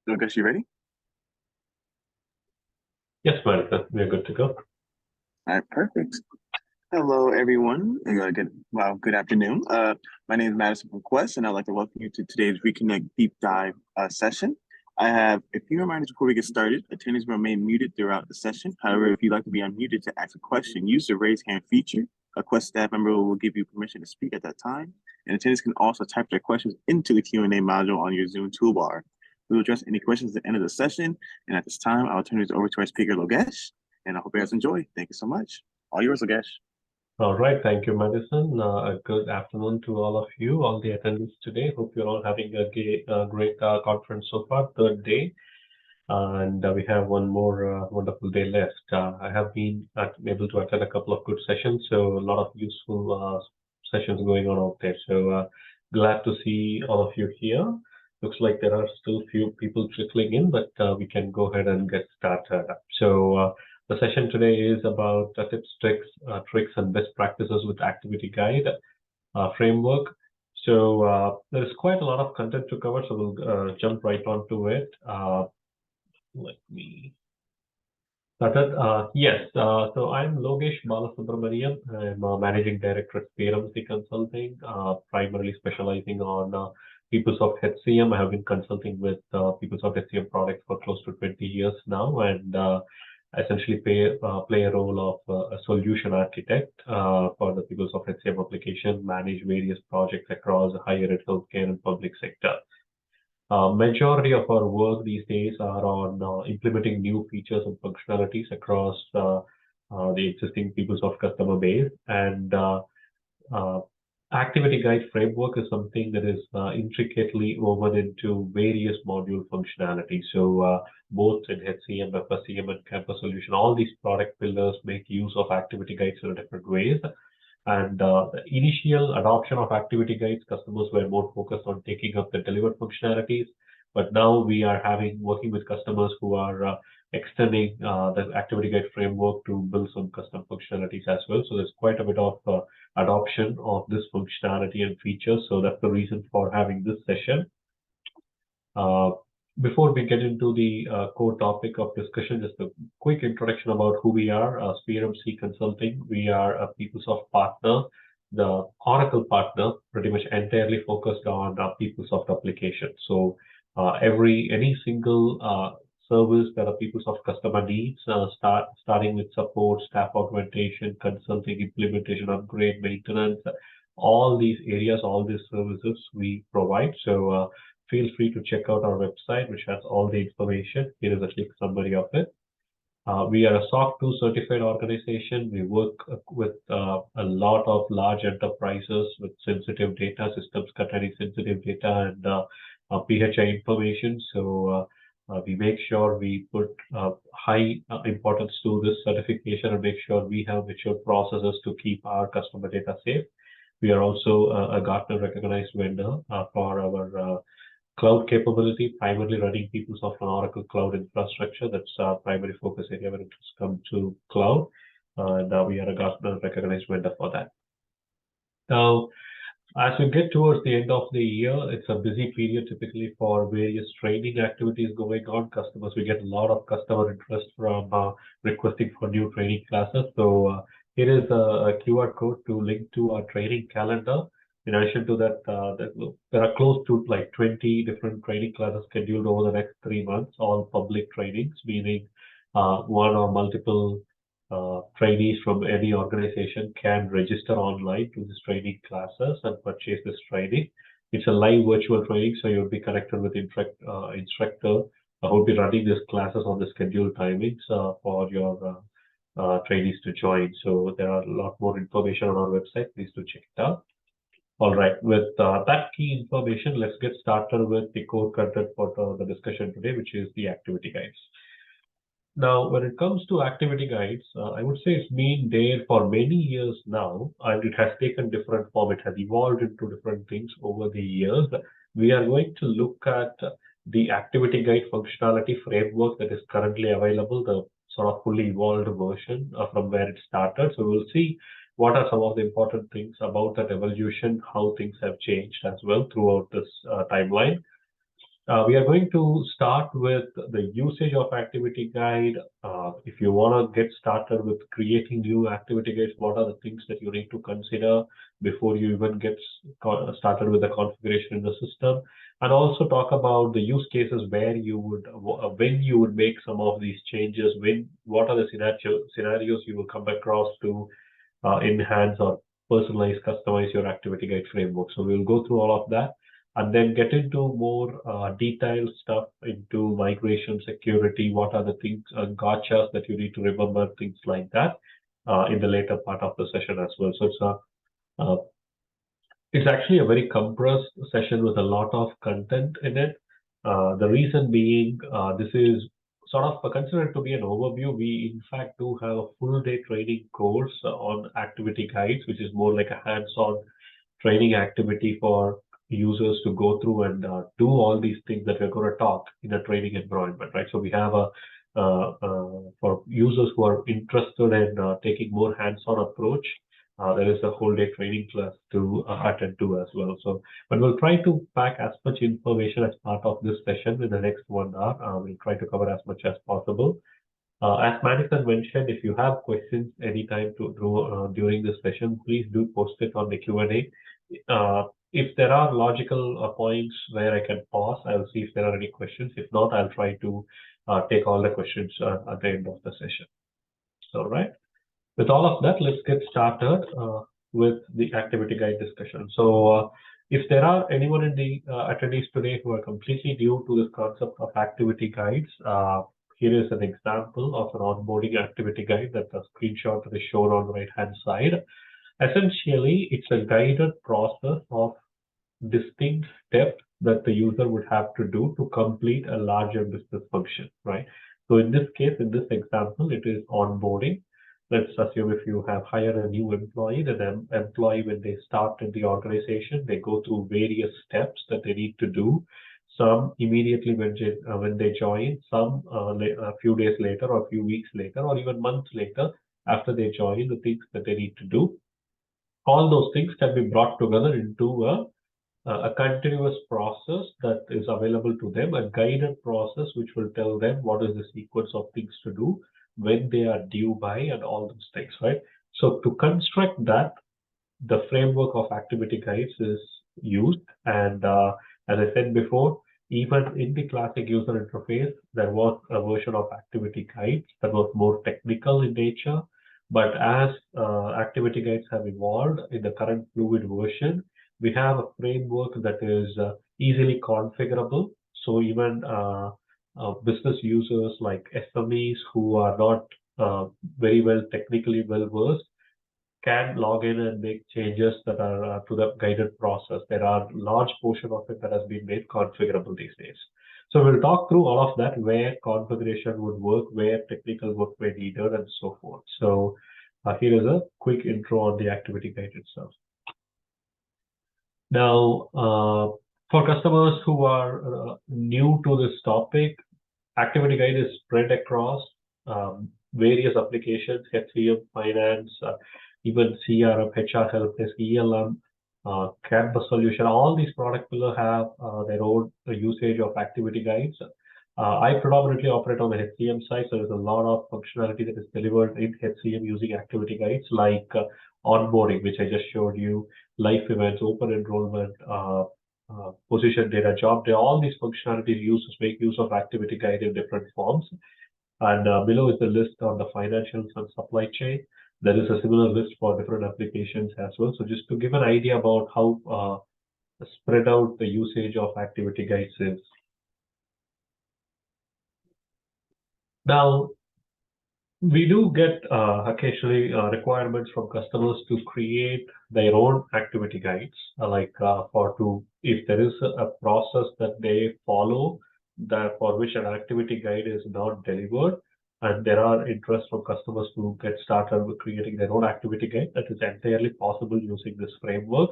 Lucas, you ready? Yes, Martha, we're good to go. All right, perfect. Hello, everyone. Good afternoon. My name is Madison from Quest, and I'd like to welcome you to today's Reconnect Deep Dive session. I have a few reminders before we get started. Attendees will remain muted throughout the session. However, if you'd like to be unmuted to ask a question, use the raise hand feature. A Quest staff member will give you permission to speak at that time. And attendees can also type their questions into the Q&A module on your Zoom toolbar. We will address any questions at the end of the session. And at this time, I'll turn it over to our speaker, Logesh. And I hope you guys enjoy. Thank you so much. All yours, Logesh. All right, thank you, Madison. A good afternoon to all of you, all the attendees today. Hope you're all having a great conference so far, third day. And we have one more wonderful day left. I have been able to attend a couple of good sessions, so a lot of useful sessions going on out there. So glad to see all of you here. Looks like there are still few people trickling in, but we can go ahead and get started. So the session today is about tips, tricks, and best practices with Activity Guide framework. So there's quite a lot of content to cover, so we'll jump right onto it. Let me start it. Yes, so I'm Logesh Balasubramaniam. I'm Managing Director at PRMC Consulting, primarily specializing on PeopleSoft HCM. I have been consulting with PeopleSoft HCM products for close to 20 years now, and essentially play a role of a solution architect for the PeopleSoft HCM application, manage various projects across higher ed, healthcare, and public sector. Majority of our work these days are on implementing new features and functionalities across the existing PeopleSoft customer base. And Activity Guide framework is something that is intricately woven into various module functionalities. So both in HCM, FSCM, and Campus Solution, all these product pillars make use of Activity Guides in different ways. And the initial adoption of Activity Guides, customers were more focused on taking up the delivered functionalities. But now we are working with customers who are extending the Activity Guide framework to build some custom functionalities as well. So there's quite a bit of adoption of this functionality and features. So that's the reason for having this session. Before we get into the core topic of discussion, just a quick introduction about who we are. PRMC Consulting, we are a PeopleSoft partner, the Oracle partner, pretty much entirely focused on PeopleSoft applications. So any single service that a PeopleSoft customer needs, starting with support, staff augmentation, consulting, implementation, upgrade, maintenance, all these areas, all these services we provide. So feel free to check out our website, which has all the information. Here is a quick summary of it. We are a SOC 2 certified organization. We work with a lot of large enterprises with sensitive data, systems containing sensitive data and PHI information. So we make sure we put high importance to this certification and make sure we have mature processes to keep our customer data safe. We are also a Gartner recognized vendor for our cloud capability, primarily running PeopleSoft on Oracle Cloud infrastructure. That's our primary focus area when it comes to cloud. And we are a Gartner recognized vendor for that. Now, as we get towards the end of the year, it's a busy period typically for various training activities going on. Customers, we get a lot of customer interest from requesting for new training classes. So here is a QR code to link to our training calendar. In addition to that, there are close to like 20 different training classes scheduled over the next 3 months, all public trainings, meaning one or multiple trainees from any organization can register online to these training classes and purchase this training. It's a live virtual training, so you'll be connected with instructor who will be running these classes on the scheduled timings for your trainees to join. So there are a lot more information on our website. Please do check it out. All right, with that key information, let's get started with the core content for the discussion today, which is the activity guides. Now, when it comes to activity guides, I would say it's been there for many years now, and it has taken different form. It has evolved into different things over the years. We are going to look at the activity guide functionality framework that is currently available, the sort of fully evolved version from where it started. So we'll see what are some of the important things about that evolution, how things have changed as well throughout this timeline. We are going to start with the usage of activity guide. If you want to get started with creating new activity guides, what are the things that you need to consider before you even get started with the configuration in the system? And also talk about the use cases where you would, when you would make some of these changes, what are the scenarios you will come across to enhance or personalize, customize your activity guide framework. So we'll go through all of that and then get into more detailed stuff into migration security. What are the things, gotchas that you need to remember, things like that in the later part of the session as well. So uh, it's actually a very compressed session with a lot of content in it. The reason being, this is sort of considered to be an overview. We, in fact, do have a full day training course on activity guides, which is more like a hands-on training activity for users to go through and do all these things that we're going to talk in a training environment, right? So we have for users who are interested in taking more hands-on approach, there is a whole day training class to attend to as well. So, but we'll try to pack as much information as part of this session in the next 1 hour. We'll try to cover as much as possible. As Madison mentioned, if you have questions anytime during this session, please do post it on the Q&A. If there are logical points where I can pause, I'll see if there are any questions. If not, I'll try to take all the questions at the end of the session. All right. With all of that, let's get started with the activity guide discussion. So if there are anyone in the attendees today who are completely new to this concept of activity guides, here is an example of an onboarding activity guide that the screenshot that is shown on the right-hand side. Essentially, it's a guided process of distinct steps that the user would have to do to complete a larger business function, right? So in this case, in this example, it is onboarding. Let's assume if you have hired a new employee, then employee, when they start in the organization, they go through various steps that they need to do. Some immediately when they join, some a few days later or a few weeks later, or even months later after they join, the things that they need to do. All those things can be brought together into a continuous process that is available to them, a guided process which will tell them what is the sequence of things to do, when they are due by, and all those things, right? So to construct that, the framework of activity guides is used. And as I said before, even in the classic user interface, there was a version of activity guides that was more technical in nature. But as activity guides have evolved in the current fluid version, we have a framework that is easily configurable. So even business users like SMEs who are not very well technically well versed can log in and make changes that are to the guided process. There are large portion of it that has been made configurable these days. So we'll talk through all of that, where configuration would work, where technical work may be needed, and so forth. So here is a quick intro on the activity guide itself. Now, for customers who are new to this topic, activity guide is spread across various applications: HCM, finance, even CRM, HR help desk, ELM, campus solution. All these product pillars have their own usage of activity guides. I predominantly operate on the HCM side, so there's a lot of functionality that is delivered in HCM using activity guides, like onboarding, which I just showed you, life events, open enrollment, position data, job data. All these functionalities users make use of activity guide in different forms. And below is the list on the financials and supply chain. There is a similar list for different applications as well. So just to give an idea about how spread out the usage of activity guides is. Now, we do get occasionally requirements from customers to create their own activity guides, if there is a process that they follow that for which an activity guide is not delivered, and there are interests from customers to get started with creating their own activity guide, that is entirely possible using this framework.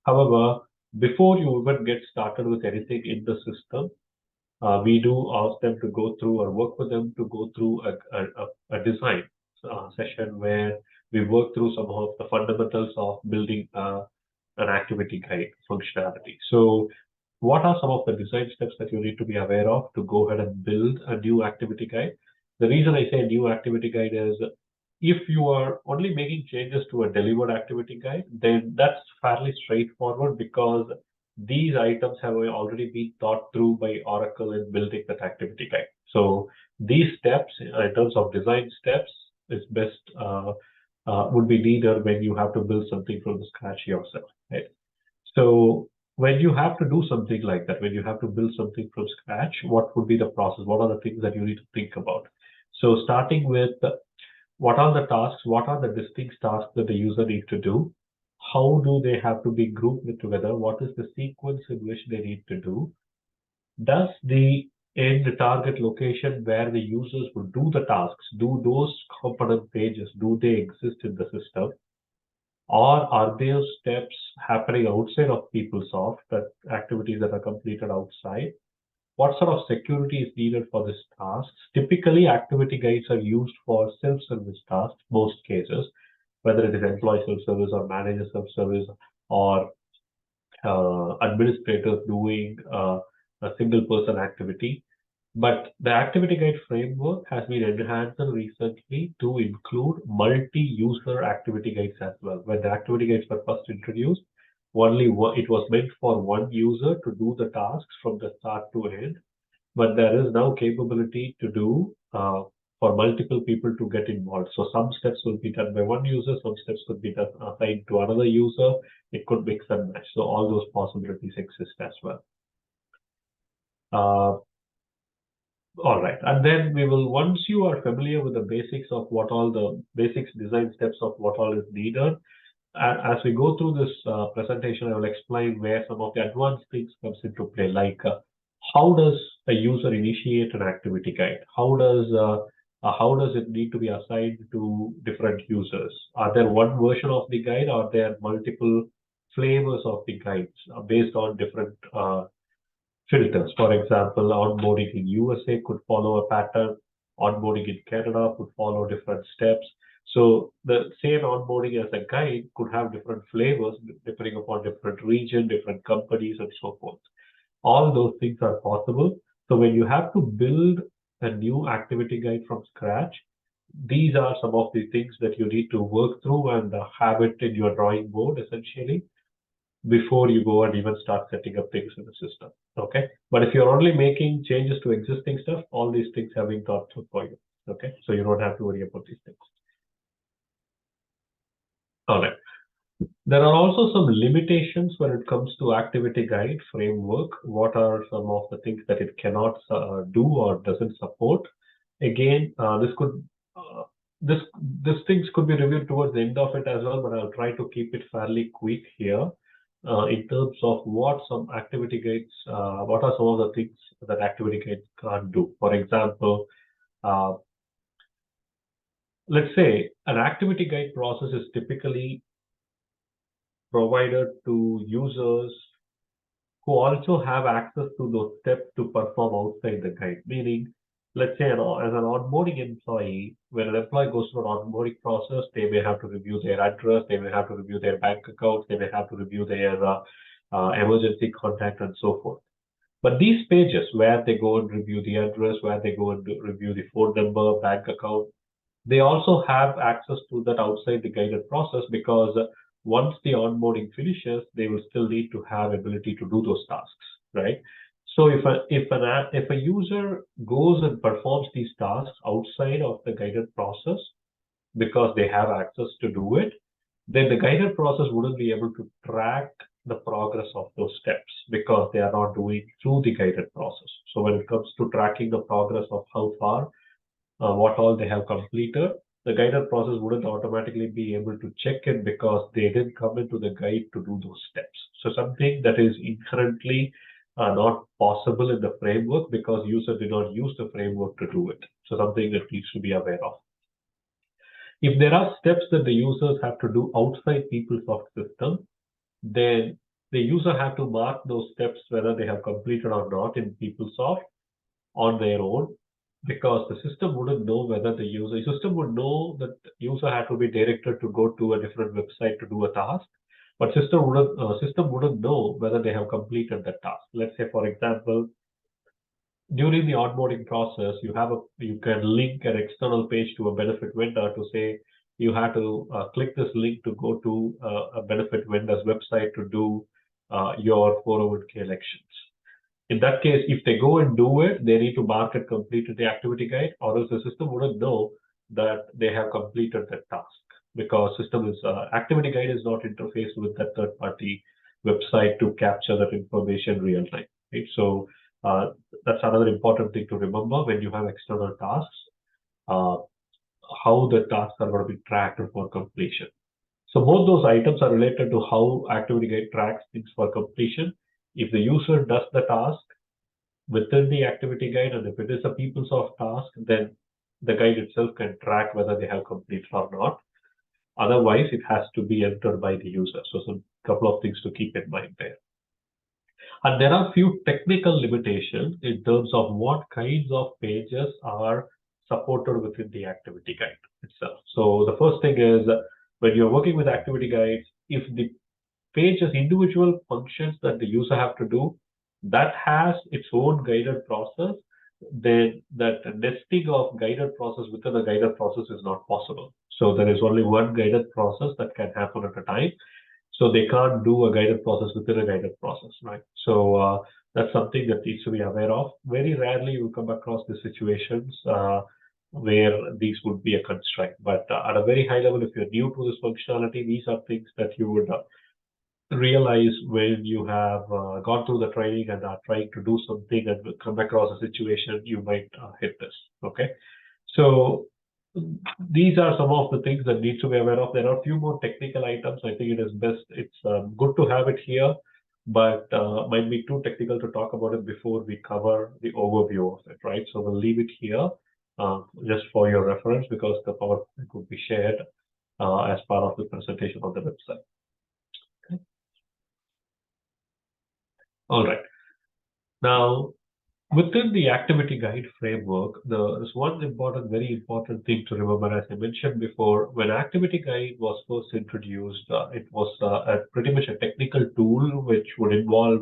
However, before you even get started with anything in the system, we do ask them to go through or work with them to go through a design session where we work through some of the fundamentals of building an activity guide functionality. So what are some of the design steps that you need to be aware of to go ahead and build a new activity guide? The reason I say new activity guide is if you are only making changes to a delivered activity guide, then that's fairly straightforward because these items have already been thought through by Oracle in building that activity guide. So these steps, in terms of design steps, is best would be needed when you have to build something from the scratch yourself, right? So when you have to do something like that, when you have to build something from scratch, what would be the process? What are the things that you need to think about? So starting with what are the tasks? What are the distinct tasks that the user needs to do? How do they have to be grouped together? What is the sequence in which they need to do? Does the end target location where the users will do the tasks, do those component pages, do they exist in the system? Or are there steps happening outside of PeopleSoft, that activities that are completed outside? What sort of security is needed for this task? Typically, activity guides are used for self-service tasks, most cases, whether it is employee self-service or manager self-service or administrators doing a single person activity. But the activity guide framework has been enhanced recently to include multi-user activity guides as well. When the activity guides were first introduced, only it was meant for one user to do the tasks from the start to end. But there is now capability to do for multiple people to get involved. So some steps will be done by one user, some steps could be done assigned to another user. It could mix and match. So all those possibilities exist as well. Uh, all right, and then we will, once you are familiar with the basics of what all the basics design steps of what all is needed, as we go through this presentation, I will explain where some of the advanced things comes into play, like how does a user initiate an activity guide? How does it need to be assigned to different users? Are there one version of the guide? Or are there multiple flavors of the guides based on different filters? For example, onboarding in USA could follow a pattern. Onboarding in Canada could follow different steps. So the same onboarding as a guide could have different flavors depending upon different region, different companies, and so forth. All those things are possible. So when you have to build a new activity guide from scratch, these are some of the things that you need to work through and have it in your drawing board essentially before you go and even start setting up things in the system. Okay. But if you're only making changes to existing stuff, all these things have been thought through for you. Okay. So you don't have to worry about these things. All right. There are also some limitations when it comes to activity guide framework. What are some of the things that it cannot do or doesn't support? Again, this things could be reviewed towards the end of it as well, but I'll try to keep it fairly quick here. In terms of what some activity guides, what are some of the things that activity guides can't do? For example, uh, let's say an activity guide process is typically provided to users who also have access to those steps to perform outside the guide. Meaning, let's say as an onboarding employee, when an employee goes through an onboarding process, they may have to review their address, they may have to review their bank accounts, they may have to review their emergency contact and so forth. But these pages where they go and review the address, where they go and review the phone number, bank account, they also have access to that outside the guided process because once the onboarding finishes, they will still need to have ability to do those tasks, right? So if a user goes and performs these tasks outside of the guided process because they have access to do it, then the guided process wouldn't be able to track the progress of those steps because they are not doing through the guided process. So when it comes to tracking the progress of how far what all they have completed, the guided process wouldn't automatically be able to check it because they didn't come into the guide to do those steps. So something that is inherently not possible in the framework because user did not use the framework to do it. So something that needs to be aware of. If there are steps that the users have to do outside PeopleSoft system, then the user have to mark those steps whether they have completed or not in PeopleSoft on their own, because the system wouldn't know whether the system would know that the user had to be directed to go to a different website to do a task, but system wouldn't know whether they have completed the task. Let's say, for example, during the onboarding process, you can link an external page to a benefit vendor to say you have to click this link to go to a benefit vendor's website to do your 401k elections. In that case, if they go and do it, they need to mark it completed the activity guide, or else the system wouldn't know that they have completed that task, because system is activity guide is not interfaced with that third party website to capture that information real time. Right? So uh, that's another important thing to remember when you have external tasks, uh, how the tasks are going to be tracked for completion. So both those items are related to how activity guide tracks things for completion. If the user does the task within the activity guide, and if it is a PeopleSoft task, then the guide itself can track whether they have completed or not. Otherwise, it has to be entered by the user. So some couple of things to keep in mind there. And there are few technical limitations in terms of what kinds of pages are supported within the activity guide itself. So the first thing is, when you're working with activity guides, if the page has individual functions that the user have to do, that has its own guided process, then that nesting of guided process within a guided process is not possible. So there is only one guided process that can happen at a time. So they can't do a guided process within a guided process, right? So that's something that needs to be aware of. Very rarely you come across the situations where these would be a constraint. But at a very high level, if you're new to this functionality, these are things that you would realize when you have gone through the training and are trying to do something and come across a situation, you might hit this. Okay, so these are some of the things that need to be aware of. There are a few more technical items. I think it is best. It's good to have it here, but might be too technical to talk about it before we cover the overview of it, right? So we'll leave it here just for your reference, because the PowerPoint will be shared as part of the presentation on the website. All right. Now, within the activity guide framework, there's one very important thing to remember. As I mentioned before, when activity guide was first introduced, it was pretty much a technical tool which would involve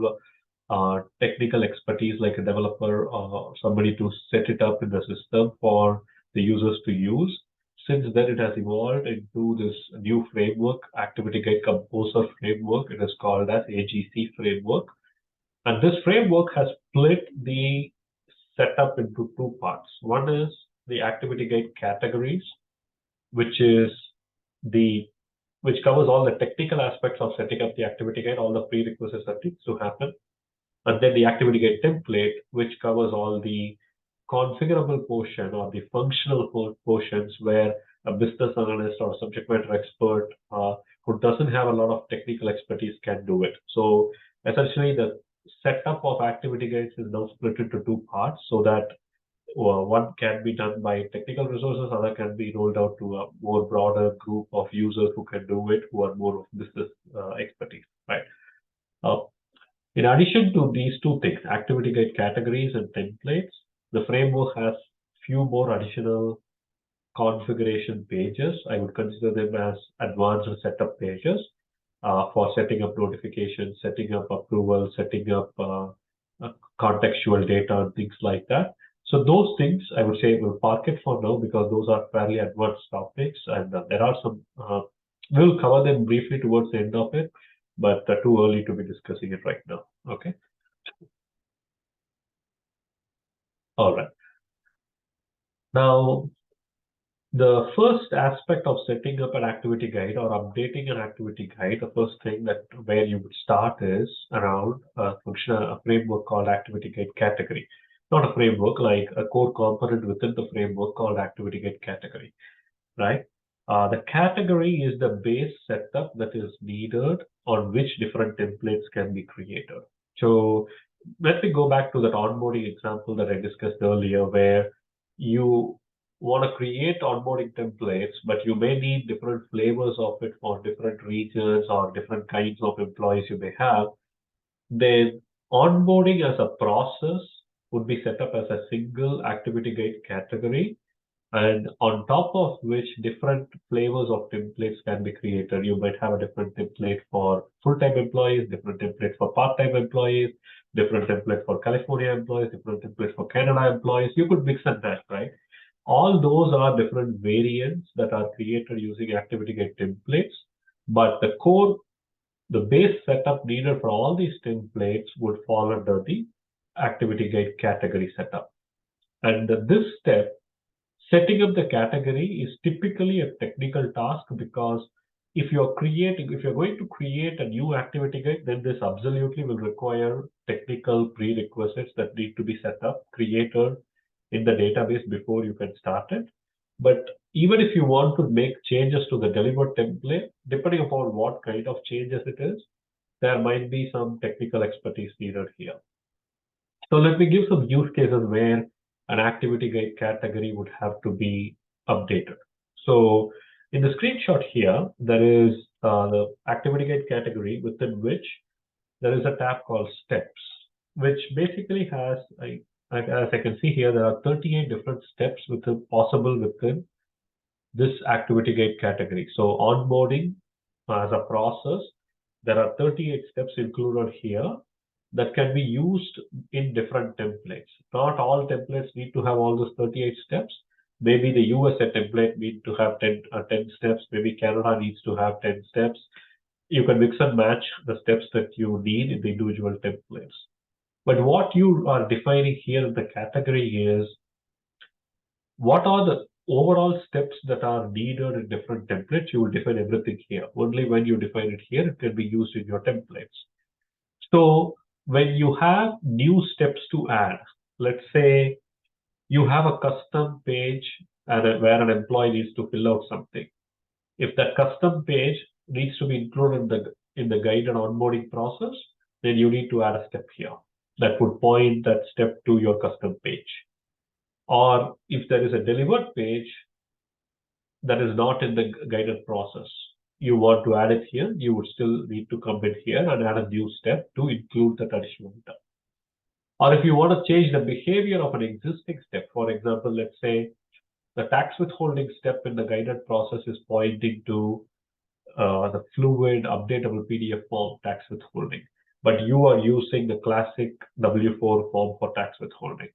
technical expertise like a developer or somebody to set it up in the system for the users to use. Since then, it has evolved into this new framework, Activity Guide Composer framework. It is called as AGC framework. And this framework has split the setup into two parts. One is the activity guide categories, which is which covers all the technical aspects of setting up the activity guide, all the prerequisites that needs to happen. And then the activity guide template, which covers all the configurable portion or the functional portions where a business analyst or subject matter expert who doesn't have a lot of technical expertise can do it. So essentially, the setup of activity guides is now split into two parts, so that one can be done by technical resources, other can be rolled out to a more broader group of users who can do it, who are more of business expertise, right? In addition to these two things, activity guide categories and templates, the framework has few more additional configuration pages. I would consider them as advanced setup pages for setting up notifications, setting up approval, setting up contextual data, and things like that. So those things, I would say, we'll park it for now because those are fairly advanced topics, and there are some. We'll cover them briefly towards the end of it, but too early to be discussing it right now. Okay. All right. Now, the first aspect of setting up an activity guide or updating an activity guide, the first thing that where you would start is around a framework called activity guide category. Not a framework, like a core component within the framework called activity guide category, right? The category is the base setup that is needed on which different templates can be created. So let me go back to that onboarding example that I discussed earlier, where you want to create onboarding templates, but you may need different flavors of it for different regions or different kinds of employees you may have. Then onboarding as a process would be set up as a single activity guide category, and on top of which different flavors of templates can be created. You might have a different template for full-time employees, different template for part-time employees, different template for California employees, different template for Canada employees. You could mix and match, right? All those are different variants that are created using activity gate templates, but the core, the base setup needed for all these templates would fall under the activity gate category setup. And this step, setting up the category, is typically a technical task, because if you're going to create a new activity gate, then this absolutely will require technical prerequisites that need to be set up, created in the database before you can start it. But even if you want to make changes to the delivered template, depending upon what kind of changes it is, there might be some technical expertise needed here. So let me give some use cases where an activity gate category would have to be updated. So in the screenshot here, there is the activity gate category, within which there is a tab called steps, which basically has, as I can see here, there are 38 different steps possible within this activity gate category. So onboarding as a process, there are 38 steps included here that can be used in different templates. Not all templates need to have all those 38 steps. Maybe the USA template needs to have 10 steps. Maybe Canada needs to have 10 steps. You can mix and match the steps that you need in the individual templates. But what you are defining here in the category is what are the overall steps that are needed in different templates. You will define everything here. Only when you define it here, it can be used in your templates. So when you have new steps to add, let's say you have a custom page where an employee needs to fill out something. If that custom page needs to be included in the guided onboarding process, then you need to add a step here that would point that step to your custom page. Or if there is a delivered page that is not in the guided process, you want to add it here, you would still need to come in here and add a new step to include that additional item. Or if you want to change the behavior of an existing step, for example, let's say the tax withholding step in the guided process is pointing to the fluid updatable PDF form tax withholding, but you are using the classic W4 form for tax withholding.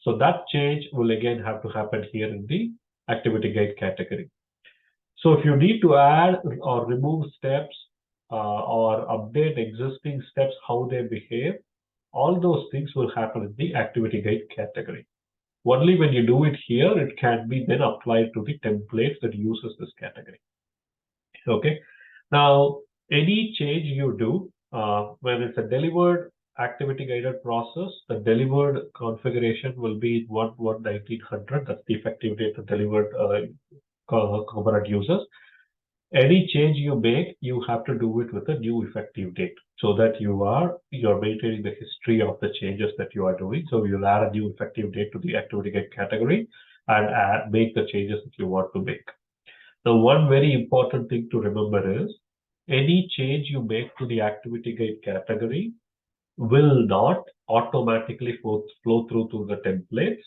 So that change will again have to happen here in the activity gate category. So if you need to add or remove steps or update existing steps, how they behave, all those things will happen in the activity gate category. Only when you do it here, it can be then applied to the template that uses this category. Okay. Now, any change you do when it's a delivered activity guided process, the delivered configuration will be 1/1900. That's the effective date the delivered component uses. Any change you make, you have to do it with a new effective date, so that you're maintaining the history of the changes that you are doing. So you'll add a new effective date to the activity gate category and make the changes that you want to make. Now, one very important thing to remember is any change you make to the activity gate category will not automatically flow through to the templates.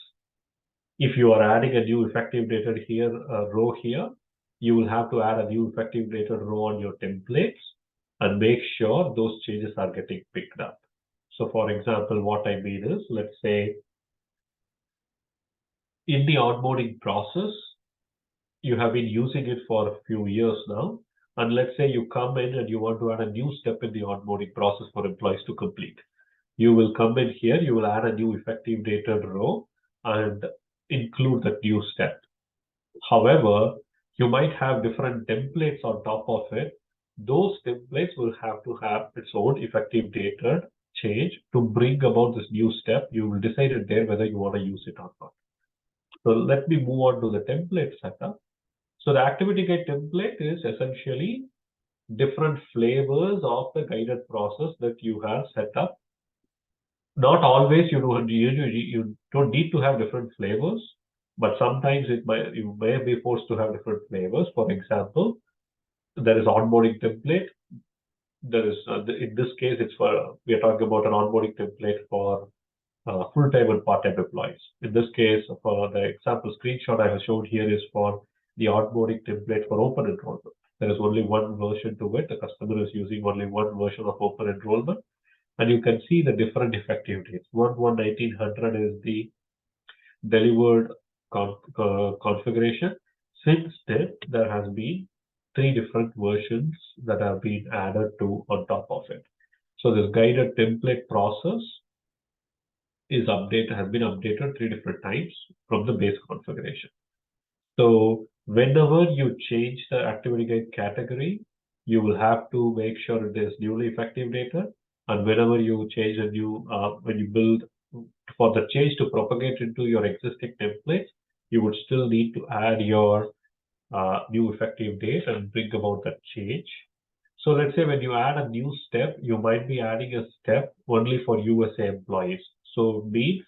If you are adding a new effective dated here row here, you will have to add a new effective dated row on your templates and make sure those changes are getting picked up. So for example, what I mean is, let's say in the onboarding process, you have been using it for a few years now, and let's say you come in and you want to add a new step in the onboarding process for employees to complete. You will come in here, you will add a new effective dated row and include that new step. However, you might have different templates on top of it. Those templates will have to have its own effective dated change to bring about this new step. You will decide it there whether you want to use it or not. So let me move on to the template setup. So the activity gate template is essentially different flavors of the guided process that you have set up. Not always you don't need to have different flavors, but sometimes you may be forced to have different flavors. For example, there is onboarding template. There is in this case we are talking about an onboarding template for full-time and part-time employees. In this case, for the example screenshot I have shown here is for the onboarding template for open enrollment. There is only one version to it. The customer is using only one version of open enrollment. And you can see the different effective dates. 1/1900 is the delivered configuration. Since then, there has been three different versions that have been added to on top of it. So this guided template process has been updated three different times from the base configuration. So whenever you change the activity guide category, you will have to make sure it is newly effective data. And whenever you change a new, when you build for the change to propagate into your existing templates, you would still need to add your new effective date and bring about that change. So let's say when you add a new step, you might be adding a step only for USA employees. So means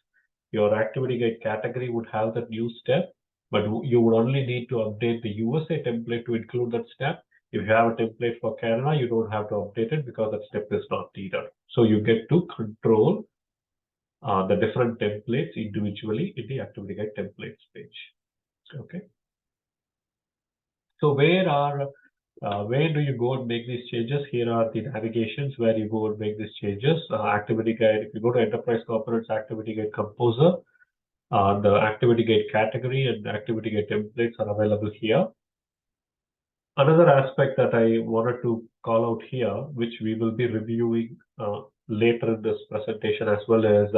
your activity guide category would have that new step, but you would only need to update the USA template to include that step. If you have a template for Canada, you don't have to update it because that step is not needed. So you get to control the different templates individually in the activity guide templates page. Okay. So where do you go and make these changes? Here are the navigations where you go and make these changes. Activity guide, if you go to Enterprise Components, Activity Guide Composer, the Activity Guide category and Activity Guide templates are available here. Another aspect that I wanted to call out here, which we will be reviewing later in this presentation as well as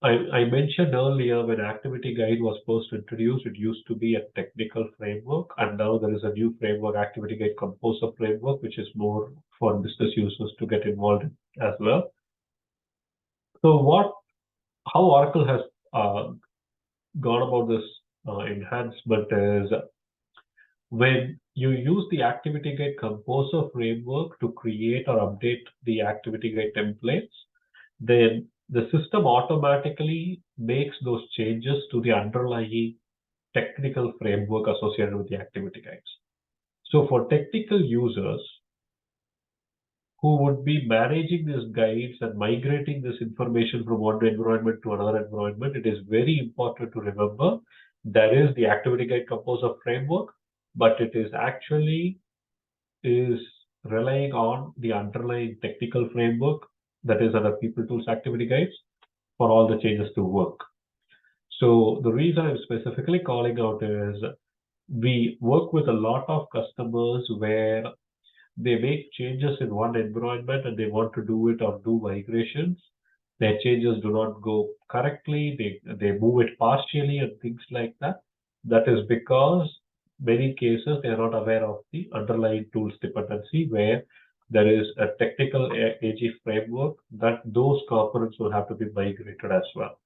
I mentioned earlier when activity guide was first introduced, it used to be a technical framework, and now there is a new framework, activity guide composer framework, which is more for business users to get involved in as well. So how Oracle has gone about this enhancement is when you use the activity guide composer framework to create or update the activity guide templates, then the system automatically makes those changes to the underlying technical framework associated with the activity guides. So for technical users who would be managing these guides and migrating this information from one environment to another environment, it is very important to remember there is the activity guide composer framework, but it is actually relying on the underlying technical framework that is under People Tools activity guides for all the changes to work. So the reason I'm specifically calling out is we work with a lot of customers where they make changes in one environment and they want to do it or do migrations. Their changes do not go correctly. They move it partially and things like that. That is because many cases they are not aware of the underlying tools dependency where there is a technical AG framework that those components will have to be migrated as well.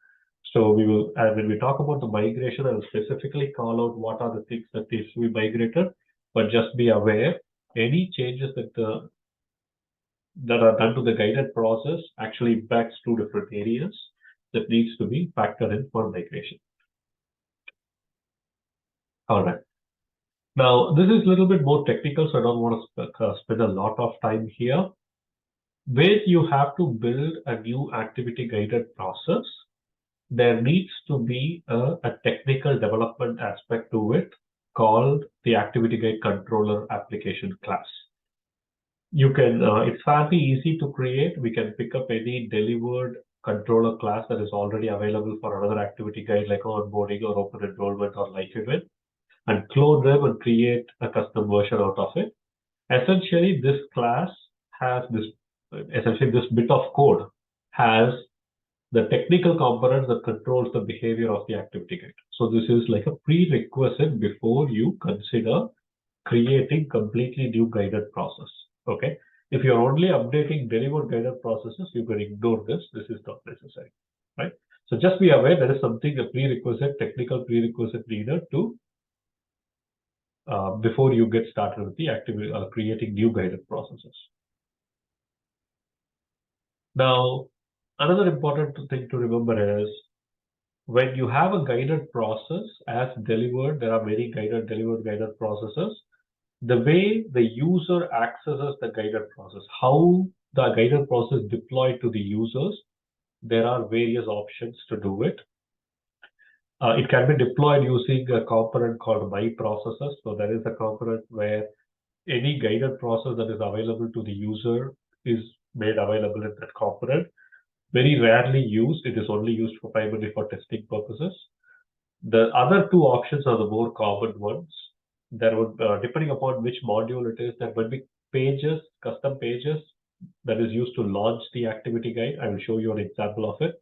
So we will, and when we talk about the migration, I will specifically call out what are the things that needs to be migrated, but just be aware any changes that are done to the guided process actually impacts two different areas that needs to be factored in for migration. All right. Now, this is a little bit more technical, so I don't want to spend a lot of time here. Where you have to build a new activity guided process, there needs to be a technical development aspect to it called the activity guide controller application class. You can, it's fairly easy to create. We can pick up any delivered controller class that is already available for another activity guide like onboarding or open enrollment or life event and clone them and create a custom version out of it. Essentially, this class has this bit of code has the technical component that controls the behavior of the activity guide. So this is like a prerequisite before you consider creating completely new guided process. Okay. If you're only updating delivered guided processes, you can ignore this. This is not necessary, right? So just be aware there is something, a prerequisite, technical prerequisite needed to before you get started with the activity, creating new guided processes. Now, another important thing to remember is when you have a guided process as delivered, there are many delivered guided processes. The way the user accesses the guided process, how the guided process deployed to the users there are various options to do it. It can be deployed using a component called my processes. So there is a component where any guided process that is available to the user is made available in that component. Very rarely used. It is only used for primarily for testing purposes. The other two options are the more common ones. There would, depending upon which module it is, there will be pages, custom pages that is used to launch the activity guide. I will show you an example of it.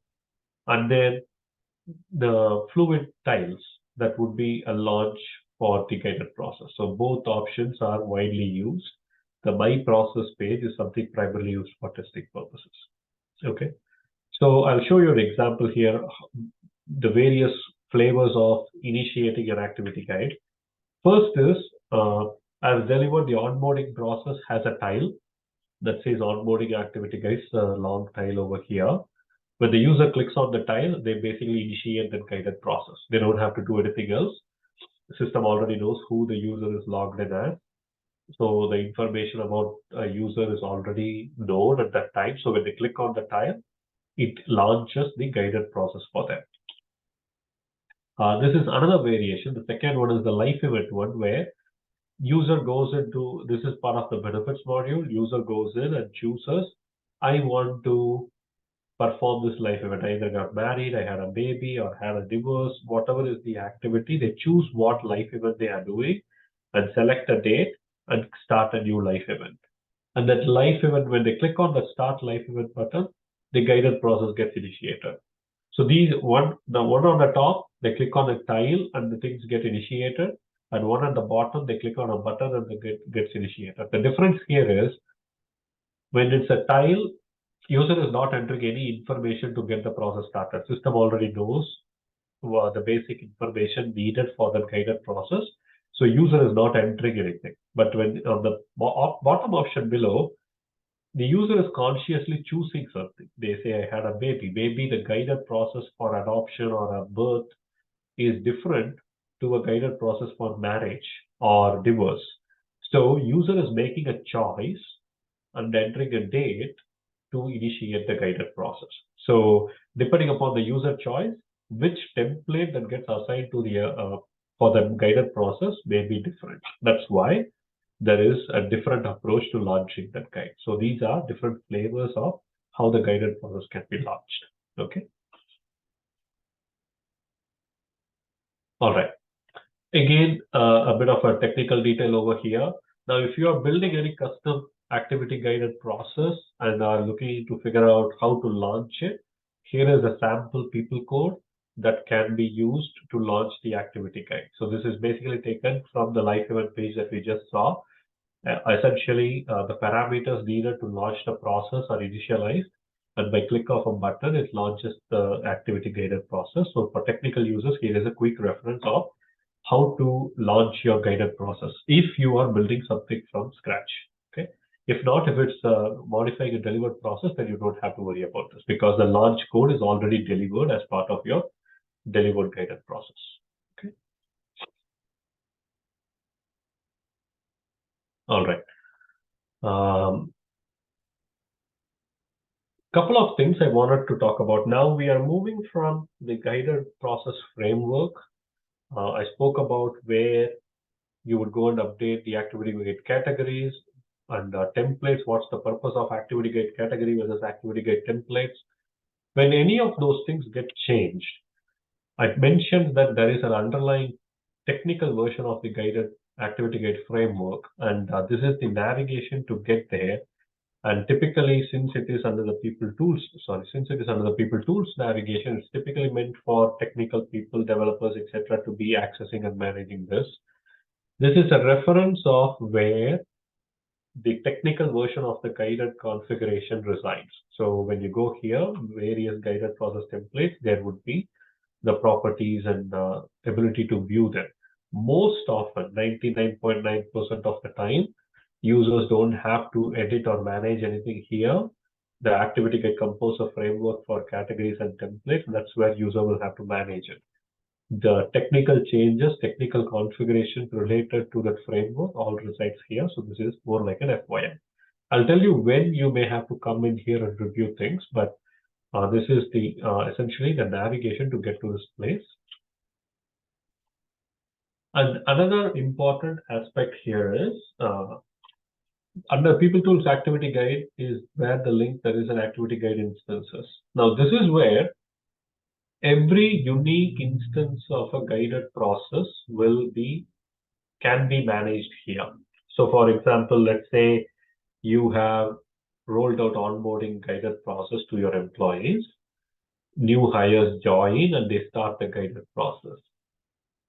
And then the fluid tiles that would be a launch for the guided process. So both options are widely used. The my process page is something primarily used for testing purposes. Okay. So I'll show you an example here, the various flavors of initiating an activity guide. First is, as delivered, the onboarding process has a tile that says onboarding activity guides, a long tile over here. When the user clicks on the tile, they basically initiate that guided process. They don't have to do anything else. The system already knows who the user is logged in as. So the information about a user is already known at that time. So when they click on the tile, it launches the guided process for them. This is another variation. The second one is the live event one, where user goes into, this is part of the benefits module. User goes in and chooses, I want to perform this life event. I either got married, I had a baby, or had a divorce, whatever is the activity. They choose what life event they are doing and select a date and start a new life event. And that life event, when they click on the start life event button, the guided process gets initiated. So the one on the top, they click on a tile and the things get initiated. And one at the bottom, they click on a button and the gets initiated. The difference here is when it's a tile, user is not entering any information to get the process started. System already knows the basic information needed for the guided process. So user is not entering anything. But when on the bottom option below, the user is consciously choosing something. They say, I had a baby. Maybe the guided process for adoption or a birth is different to a guided process for marriage or divorce. So user is making a choice and entering a date to initiate the guided process. So depending upon the user choice, which template that gets assigned to the for the guided process may be different. That's why there is a different approach to launching that guide. So these are different flavors of how the guided process can be launched. Okay. All right. Again, a bit of a technical detail over here. Now, if you are building any custom activity guided process and are looking to figure out how to launch it, here is a sample people code that can be used to launch the activity guide. So this is basically taken from the live event page that we just saw. Essentially, the parameters needed to launch the process are initialized, and by click of a button, it launches the activity guided process. So for technical users, here is a quick reference of how to launch your guided process if you are building something from scratch. Okay. If not, if it's modifying a delivered process, then you don't have to worry about this because the launch code is already delivered as part of your delivered guided process. Okay. All right. Couple of things I wanted to talk about. Now we are moving from the guided process framework. I spoke about where you would go and update the activity guide categories and templates. What's the purpose of activity guide category versus activity guide templates? When any of those things get changed, I mentioned that there is an underlying technical version of the guided activity guide framework, and this is the navigation to get there. And typically, since it is under the people tools, navigation, it's typically meant for technical people, developers, etc., to be accessing and managing this. This is a reference of where the technical version of the guided configuration resides. So when you go here, various guided process templates, there would be the properties and the ability to view them. Most often, 99.9% of the time, users don't have to edit or manage anything here. The activity guide composes a framework for categories and templates. That's where user will have to manage it. The technical changes, technical configurations related to that framework all resides here. So this is more like an FYI. I'll tell you when you may have to come in here and review things, but This is the essentially the navigation to get to this place. And another important aspect here is under People Tools Activity Guide is where the link there is an activity guide instances. Now this is where every unique instance of a guided process can be managed here. So for example, let's say you have rolled out onboarding guided process to your employees. New hires join and they start the guided process.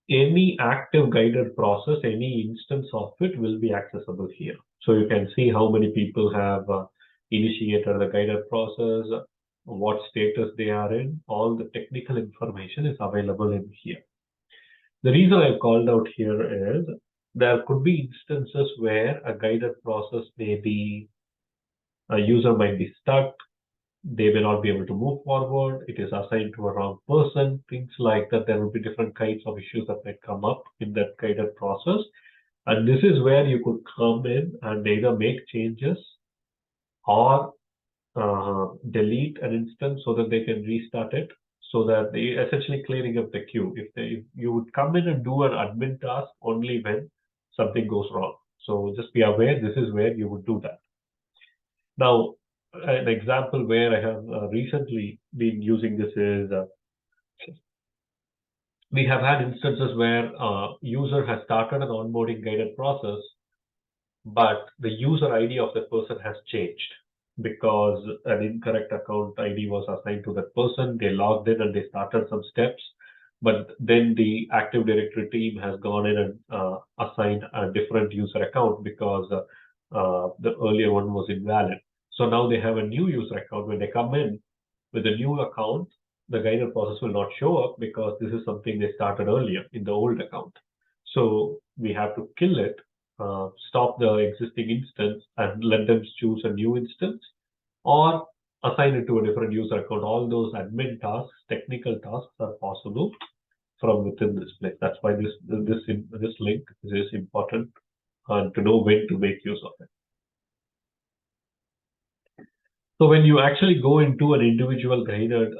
Any active guided process, any instance of it will be accessible here. So you can see how many people have initiated the guided process, what status they are in, all the technical information is available in here. The reason I've called out here is there could be instances where a guided process may be, a user might be stuck, they may not be able to move forward, it is assigned to a wrong person, things like that. There will be different kinds of issues that might come up in that guided process. And this is where you could come in and either make changes or delete an instance so that they can restart it, so that they essentially clearing up the queue. If you would come in and do an admin task only when something goes wrong. So just be aware, this is where you would do that. Now, an example where I have recently been using this is we have had instances where user has started an onboarding guided process, but the user ID of that person has changed because an incorrect account ID was assigned to that person. They logged in and they started some steps, but then the Active Directory team has gone in and assigned a different user account because the earlier one was invalid. So now they have a new user account. When they come in with a new account, the guided process will not show up because this is something they started earlier in the old account. So we have to kill it, stop the existing instance and let them choose a new instance or assign it to a different user account. All those admin tasks, technical tasks are possible from within this place. That's why this link is important to know when to make use of it. So when you actually go into an individual guided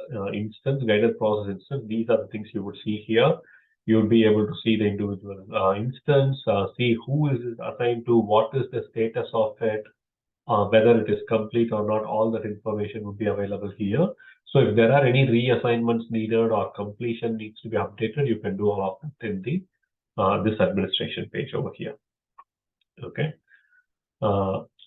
guided process instance, these are the things you would see here. You'll be able to see the individual instance, see who is it assigned to, what is the status of it, whether it is complete or not. All that information would be available here. So if there are any reassignments needed or completion needs to be updated, you can do all of that in the this administration page over here. Okay.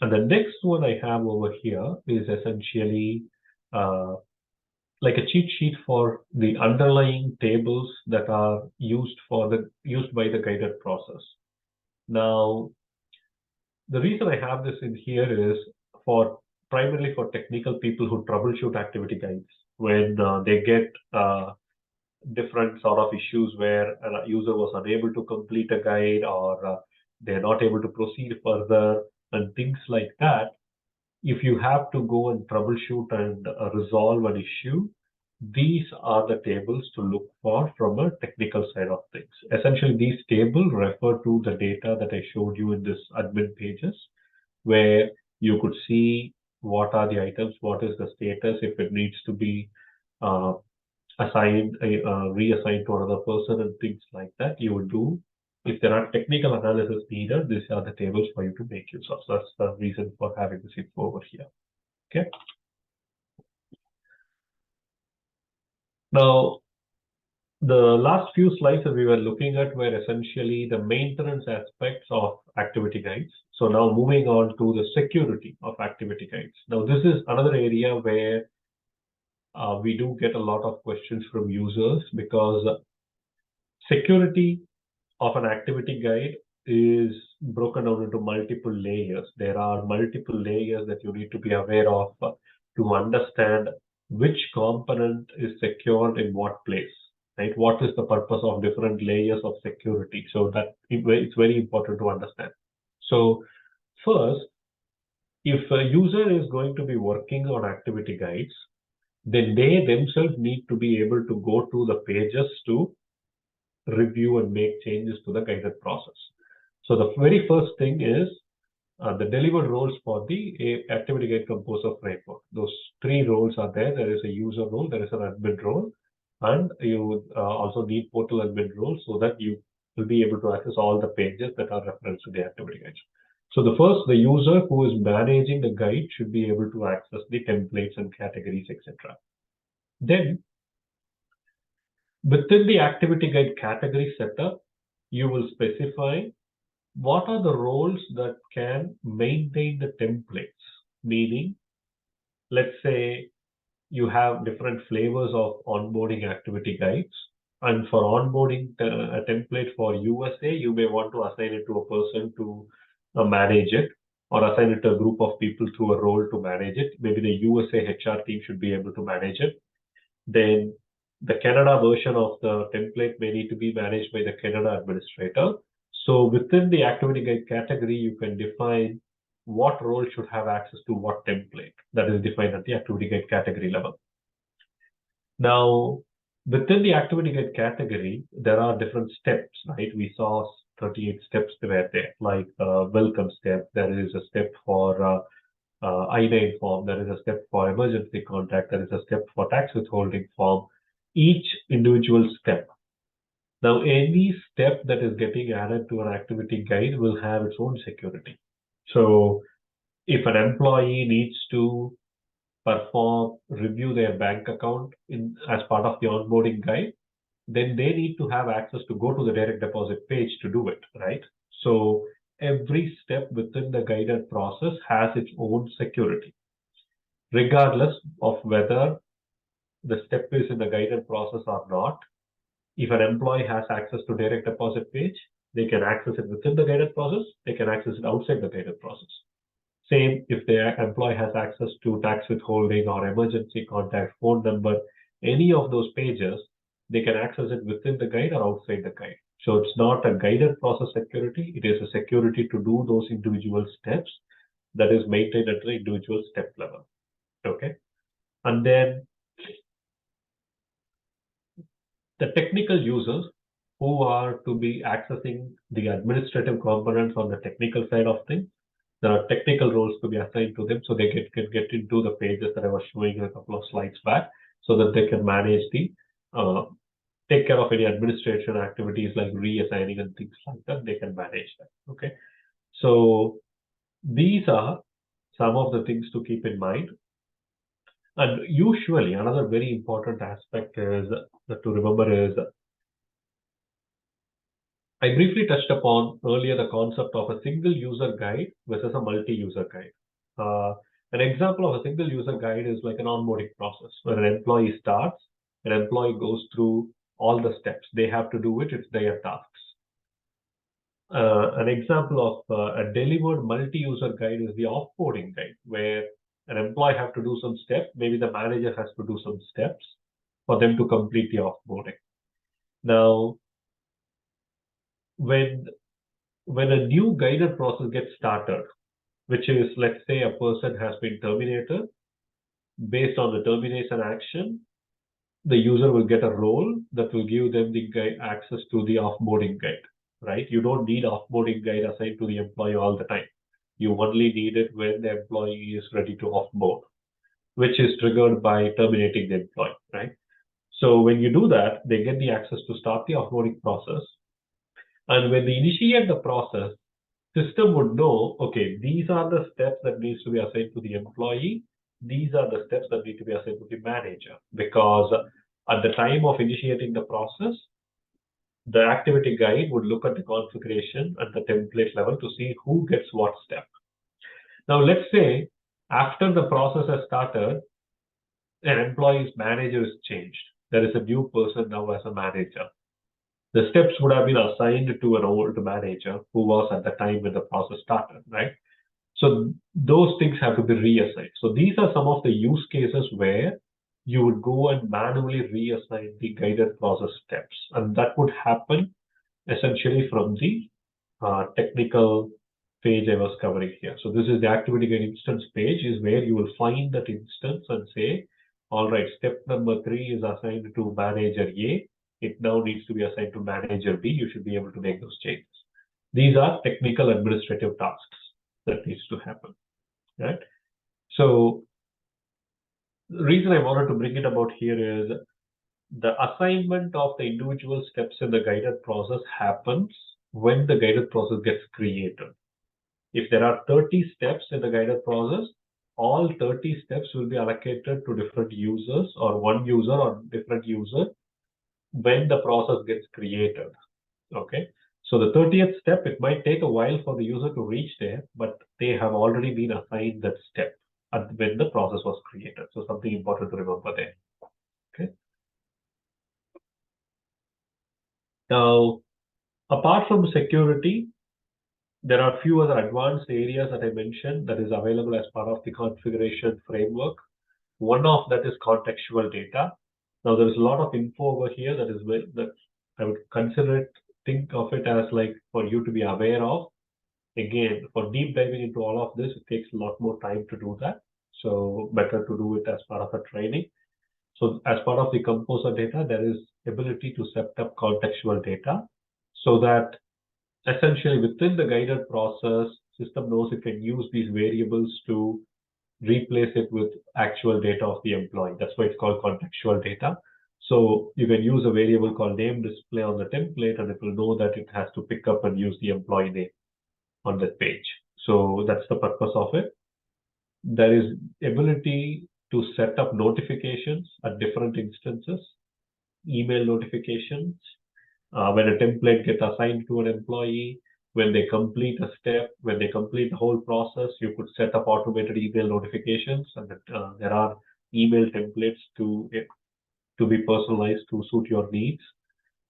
And the next one I have over here is essentially like a cheat sheet for the underlying tables that are used by the guided process. Now, the reason I have this in here is primarily for technical people who troubleshoot activity guides when they get different sort of issues where a user was unable to complete a guide or they're not able to proceed further and things like that. If you have to go and troubleshoot and resolve an issue, these are the tables to look for from a technical side of things. Essentially, these tables refer to the data that I showed you in this admin pages, where you could see what are the items, what is the status, if it needs to be reassigned to another person and things like that. You would do. If there are technical analysis needed, these are the tables for you to make use of. So that's the reason for having this info over here. Okay. Now, the last few slides that we were looking at were essentially the maintenance aspects of activity guides. So now moving on to the security of activity guides. Now, this is another area where we do get a lot of questions from users because security of an activity guide is broken down into multiple layers. There are multiple layers that you need to be aware of to understand which component is secured in what place, right? What is the purpose of different layers of security? So that it's very important to understand. So first, if a user is going to be working on activity guides, then they themselves need to be able to go to the pages to review and make changes to the guided process. So the very first thing is the delivered roles for the activity guide composer framework. Those three roles are there. There is a user role, there is an admin role, and you also need portal admin role so that you will be able to access all the pages that are referenced to the activity guides. So the user who is managing the guide should be able to access the templates and categories, etc. Then within the activity guide category setup, you will specify what are the roles that can maintain the templates. Meaning, let's say you have different flavors of onboarding activity guides. And for onboarding a template for USA, you may want to assign it to a person to manage it, or assign it to a group of people through a role to manage it. Maybe the USA HR team should be able to manage it. Then the Canada version of the template may need to be managed by the Canada administrator. So within the activity guide category, you can define what role should have access to what template. That is defined at the activity guide category level. Now, within the activity guide category, there are different steps, right? We saw 38 steps were there, like welcome step. There is a step for I-9 form. There is a step for emergency contact. There is a step for tax withholding form. Each individual step. Now, any step that is getting added to an activity guide will have its own security. So if an employee needs to review their bank account as part of the onboarding guide, then they need to have access to go to the direct deposit page to do it, right? So every step within the guided process has its own security, regardless of whether the step is in the guided process or not. If an employee has access to direct deposit page, they can access it within the guided process, they can access it outside the guided process. Same if the employee has access to tax withholding or emergency contact, phone number, any of those pages, they can access it within the guide or outside the guide. So it's not a guided process security, it is a security to do those individual steps that is maintained at the individual step level. Okay. And then the technical users who are to be accessing the administrative components on the technical side of things, there are technical roles to be assigned to them, so they can get into the pages that I was showing a couple of slides back, so that they can manage take care of any administration activities like reassigning and things like that. They can manage that. Okay, so these are some of the things to keep in mind. And usually, another very important aspect is to remember is, I briefly touched upon earlier the concept of a single user guide versus a multi-user guide. An example of a single user guide is like an onboarding process where an employee starts, an employee goes through all the steps. They have to do it, it's their tasks. An example of a delivered multi-user guide is the offboarding guide, where an employee has to do some steps, maybe the manager has to do some steps for them to complete the offboarding. Now, when a new guided process gets started, which is, let's say a person has been terminated, based on the termination action, the user will get a role that will give them the access to the offboarding guide, right? You don't need offboarding guide assigned to the employee all the time. You only need it when the employee is ready to offboard, which is triggered by terminating the employee, right? So when you do that, they get the access to start the offboarding process. And when they initiate the process, system would know, okay, these are the steps that needs to be assigned to the employee. These are the steps that need to be assigned to the manager, because at the time of initiating the process, the activity guide would look at the configuration at the template level to see who gets what step. Now, let's say after the process has started, an employee's manager is changed. There is a new person now as a manager. The steps would have been assigned to an old manager who was at the time when the process started, right? So those things have to be reassigned. So these are some of the use cases where you would go and manually reassign the guided process steps. And that would happen essentially from the technical page I was covering here. So this is the activity guide instance page, is where you will find that instance and say, all right, step number 3 is assigned to manager A. It now needs to be assigned to manager B. You should be able to make those changes. These are technical administrative tasks. that needs to happen, right? So the reason I wanted to bring it about here is the assignment of the individual steps in the guided process happens when the guided process gets created. If there are 30 steps in the guided process, all 30 steps will be allocated to different users or one user or different user when the process gets created. Okay. So the 30th step, it might take a while for the user to reach there, but they have already been assigned that step when the process was created. So something important to remember there. Okay. Now, apart from security, there are a few other advanced areas that I mentioned that is available as part of the configuration framework. One of that is contextual data. Now there is a lot of info over here that I would consider it, think of it as like for you to be aware of. Again, for deep diving into all of this, it takes a lot more time to do that. So better to do it as part of a training. So as part of the composer data, there is ability to set up contextual data so that essentially within the guided process, system knows it can use these variables to replace it with actual data of the employee. That's why it's called contextual data. So you can use a variable called name display on the template, and it will know that it has to pick up and use the employee name on that page. So that's the purpose of it. There is ability to set up notifications at different instances, email notifications, when a template gets assigned to an employee, when they complete a step, when they complete the whole process, you could set up automated email notifications, and there are email templates to be personalized to suit your needs.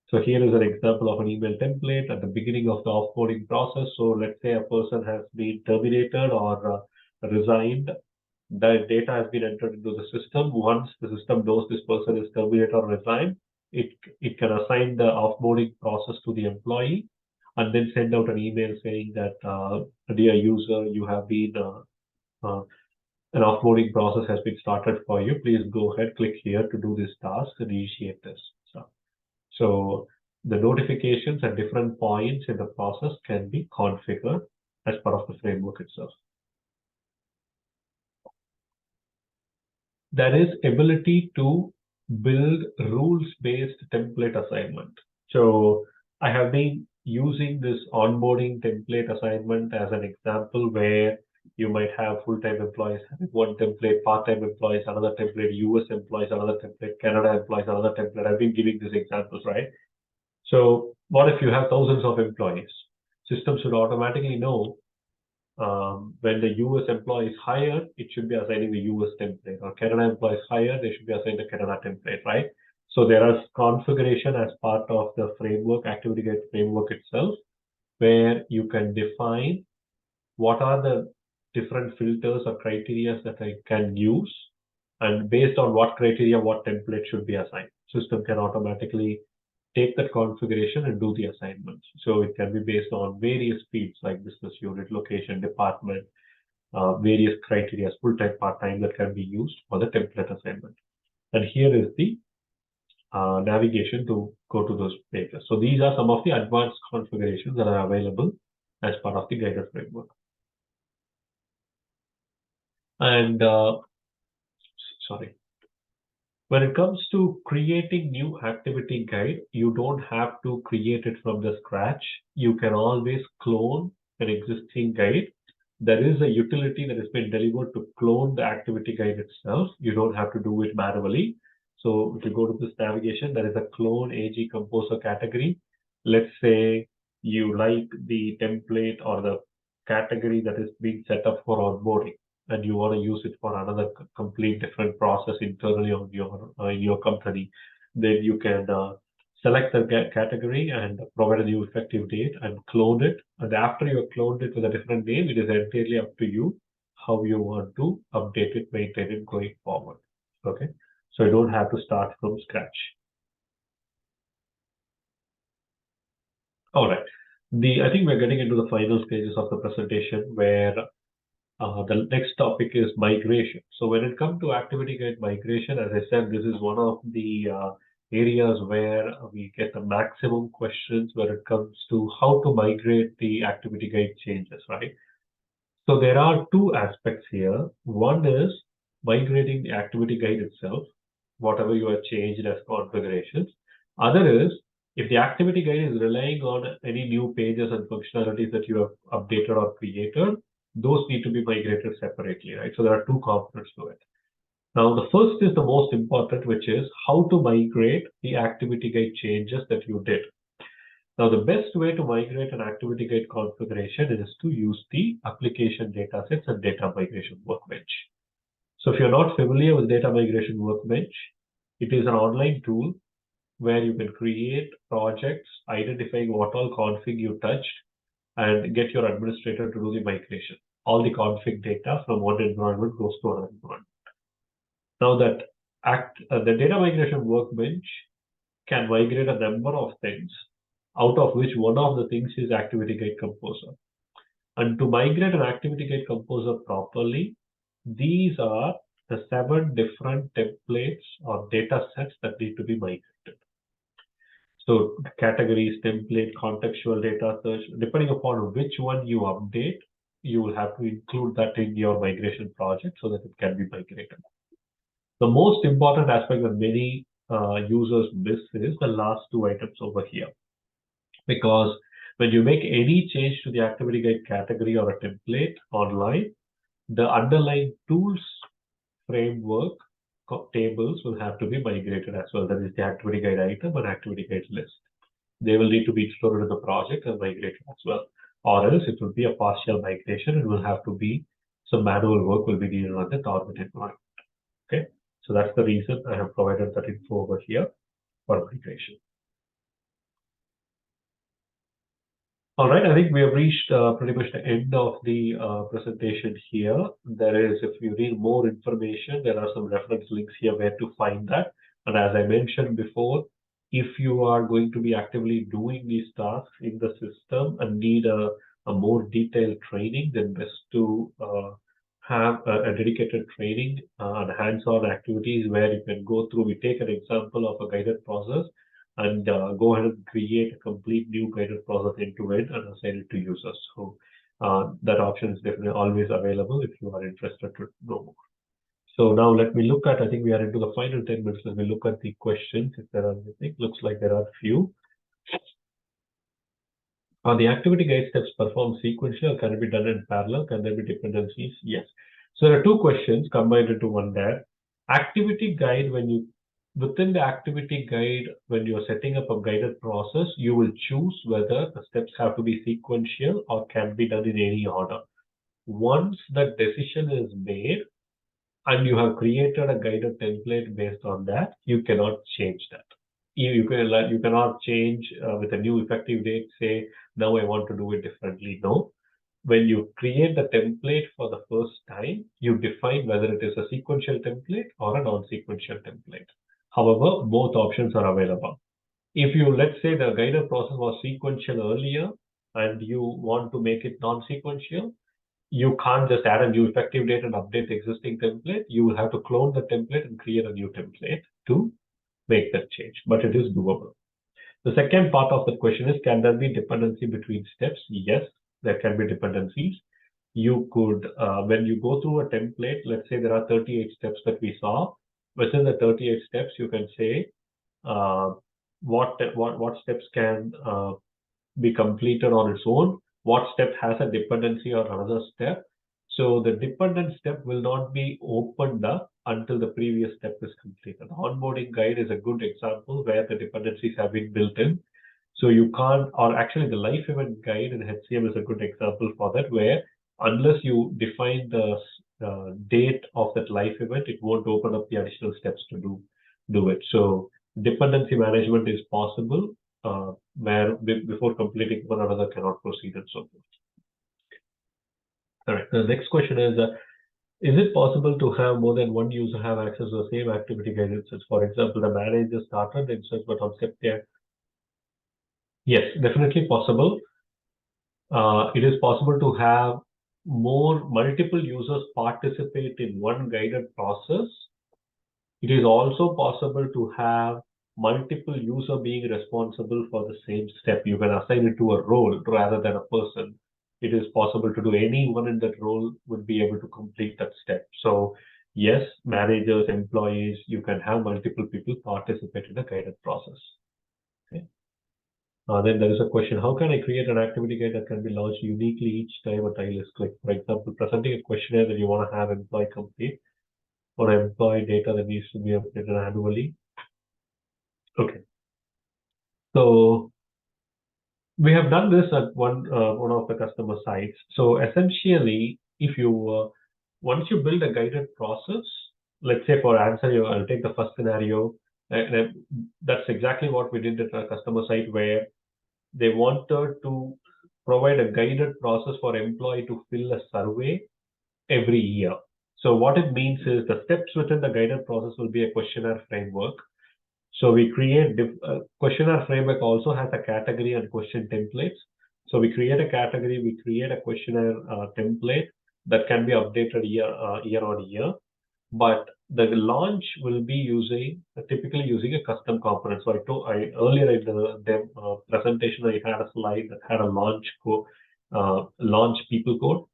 So here is an example of an email template at the beginning of the offboarding process. So let's say a person has been terminated or resigned. The data has been entered into the system. Once the system knows this person is terminated or resigned, it can assign the offboarding process to the employee and then send out an email saying that, dear user, you have been uh, an offboarding process has been started for you. Please go ahead, click here to do this task and initiate this. So the notifications at different points in the process can be configured as part of the framework itself. There is ability to build rules-based template assignment. So I have been using this onboarding template assignment as an example where you might have full-time employees having one template, part-time employees, another template, US employees, another template, Canada employees, another template. I've been giving these examples, right? So what if you have thousands of employees? System should automatically know when the US employee is hired, it should be assigning the US template, or Canada employee is hired, they should be assigned the Canada template, right? So there is configuration as part of the framework, activity guide framework itself, where you can define what are the different filters or criteria that I can use, and based on what criteria, what template should be assigned. System can automatically take that configuration and do the assignments. So it can be based on various fields like business unit, location, department, various criteria, full-time, part-time that can be used for the template assignment. And here is the navigation to go to those pages. So these are some of the advanced configurations that are available as part of the guided framework. And sorry. When it comes to creating new activity guide, you don't have to create it from the scratch. You can always clone an existing guide. There is a utility that has been delivered to clone the activity guide itself. You don't have to do it manually. So if you go to this navigation, there is a clone AG Composer category. Let's say you like the template or the category that is being set up for onboarding, and you want to use it for another complete different process internally on your in your company, then you can select the category and provide a new effective date and clone it. And after you have cloned it with a different name, it is entirely up to you how you want to update it, maintain it going forward. Okay, so you don't have to start from scratch. All right. I think we're getting into the final stages of the presentation where the next topic is migration. So when it comes to activity guide migration, as I said, this is one of the areas where we get the maximum questions when it comes to how to migrate the activity guide changes, right? So there are two aspects here. One is migrating the activity guide itself, whatever you have changed as configurations. Other is if the activity guide is relying on any new pages and functionalities that you have updated or created, those need to be migrated separately, right? So there are two components to it. Now, the first is the most important, which is how to migrate the activity guide changes that you did. Now, the best way to migrate an activity guide configuration is to use the application datasets and data migration workbench. So if you're not familiar with data migration workbench, it is an online tool where you can create projects, identifying what all config you touched, and get your administrator to do the migration. All the config data from one environment goes to another environment. Now that the data migration workbench can migrate a number of things, out of which one of the things is activity guide composer. And to migrate an activity guide composer properly, these are the 7 different templates or data sets that need to be migrated. So categories, template, contextual data search, depending upon which one you update, you will have to include that in your migration project so that it can be migrated. The most important aspect that many users miss is the last two items over here. Because when you make any change to the activity guide category or a template online, the underlying tools framework tables will have to be migrated as well. That is the activity guide item and activity guide list. They will need to be stored in the project and migrated as well. Or else it will be a partial migration. It will have to be some manual work will be needed on the target environment. Okay. So that's the reason I have provided that info over here for migration. All right, I think we have reached pretty much the end of the presentation here. There is, if you need more information, there are some reference links here where to find that. And as I mentioned before, if you are going to be actively doing these tasks in the system and need a more detailed training, then best to have a dedicated training and hands-on activities where you can go through. We take an example of a guided process and go ahead and create a complete new guided process end-to-end and assign it to users. So that option is definitely always available if you are interested to know more. So now let me look at, I think we are into the final 10 minutes. Let me look at the questions if there are anything. Looks like there are a few. Are the activity guide steps performed sequentially or can it be done in parallel? Can there be dependencies? Yes. So there are two questions combined into one there. Activity guide, within the activity guide, when you're setting up a guided process, you will choose whether the steps have to be sequential or can be done in any order. Once that decision is made and you have created a guided template based on that, you cannot change that. You cannot change with a new effective date, say, now I want to do it differently. No. When you create the template for the first time, you define whether it is a sequential template or a non-sequential template. However, both options are available. If you, let's say the guided process was sequential earlier and you want to make it non-sequential, you can't just add a new effective date and update the existing template. You will have to clone the template and create a new template to make that change, but it is doable. The second part of the question is, can there be dependency between steps? Yes, there can be dependencies. You could, when you go through a template, let's say there are 38 steps that we saw. Within the 38 steps, you can say what steps can be completed on its own, what step has a dependency or another step. So the dependent step will not be opened up until the previous step is completed. The onboarding guide is a good example where the dependencies have been built in. So you can't, or actually the life event guide in HCM is a good example for that, where unless you define the date of that life event, it won't open up the additional steps to do it. So dependency management is possible where before completing one another cannot proceed and so forth. All right, the next question is it possible to have more than one user have access to the same activity guide instance? For example, the manager started instance, but on September. Yes, definitely possible. It is possible to have multiple users participate in one guided process. It is also possible to have multiple users being responsible for the same step. You can assign it to a role rather than a person. it is possible to do. Anyone in that role would be able to complete that step. So yes, managers, employees, you can have multiple people participate in the guided process. Okay. Then there is a question, how can I create an activity guide that can be launched uniquely each time a tile is clicked? For example, presenting a questionnaire that you want to have employee complete, or employee data that needs to be updated annually. Okay. So we have done this at one of the customer sites. So essentially, if you once you build a guided process, let's say for answer, I'll take the first scenario, and that's exactly what we did at our customer site, where they wanted to provide a guided process for employee to fill a survey every year. So what it means is the steps within the guided process will be a questionnaire framework. So we create questionnaire framework also has a category and question templates. So we create a category, we create a questionnaire template that can be updated year on year. But the launch will be typically using a custom component. So I earlier in the presentation, I had a slide that had a launch people code.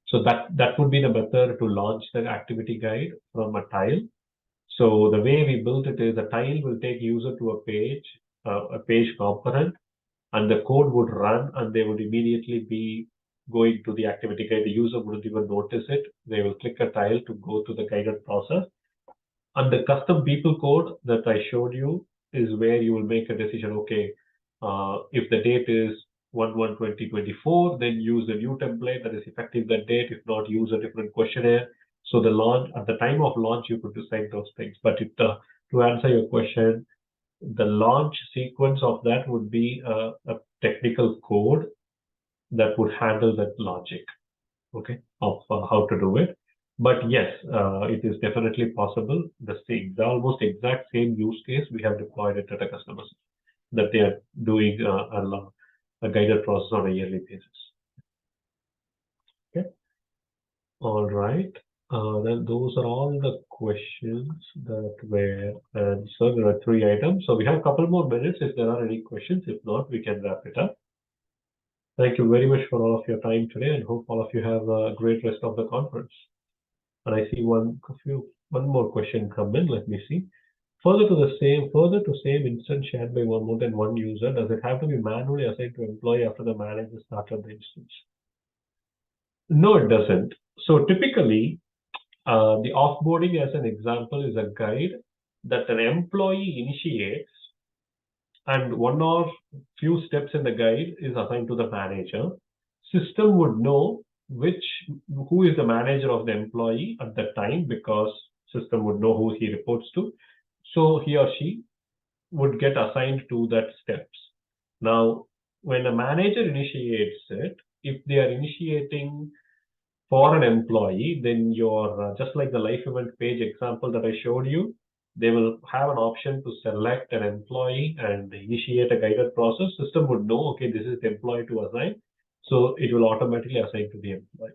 So that would be the method to launch the activity guide from a tile. So the way we built it is a tile will take user to a page component, and the code would run, and they would immediately be going to the activity guide. The user wouldn't even notice it. They will click a tile to go to the guided process. And the custom people code that I showed you is where you will make a decision. Okay, if the date is 1/1/2024, then use the new template that is effective that date. If not, use a different questionnaire. So the launch at the time of launch, you could decide those things. But to answer your question, the launch sequence of that would be a technical code that would handle that logic, okay, of how to do it. But yes, it is definitely possible. The almost exact same use case, we have deployed it at a customer that they are doing a guided process on a yearly basis. Okay. All right. Then those are all the questions that were answered. There are 3 items. So we have a couple more minutes if there are any questions. If not, we can wrap it up. Thank you very much for all of your time today, and hope all of you have a great rest of the conference. And I see one more question come in. Let me see. Further to same instance shared by more than one user, does it have to be manually assigned to employee after the manager started the instance? No, it doesn't. So typically, the offboarding, as an example, is a guide that an employee initiates, and one or few steps in the guide is assigned to the manager. System would know who is the manager of the employee at that time, because system would know who he reports to. So he or she would get assigned to that steps. Now, when a manager initiates it, if they are initiating for an employee, then your just like the life event page example that I showed you, they will have an option to select an employee and initiate a guided process. System would know, okay, this is the employee to assign. So it will automatically assign to the employee.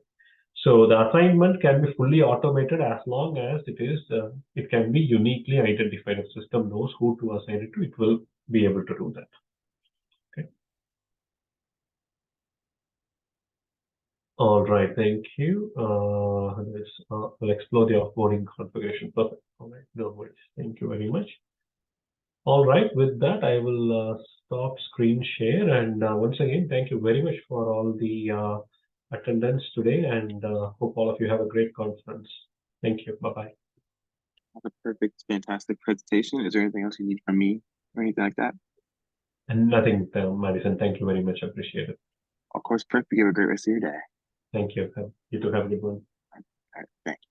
So the assignment can be fully automated as long as it can be uniquely identified. If system knows who to assign it to, it will be able to do that. Okay. All right, thank you. We'll explore the offboarding configuration. Perfect. All right, no worries. Thank you very much. All right, with that, I will stop screen share. And once again, thank you very much for all the attendance today, and hope all of you have a great conference. Thank you. Bye-bye. Have a perfect, fantastic presentation. Is there anything else you need from me or anything like that? And nothing, Madison. Thank you very much. I appreciate it. Of course, perfect. You have a great rest of your day. Thank you. You too have a good one. All right, thank you.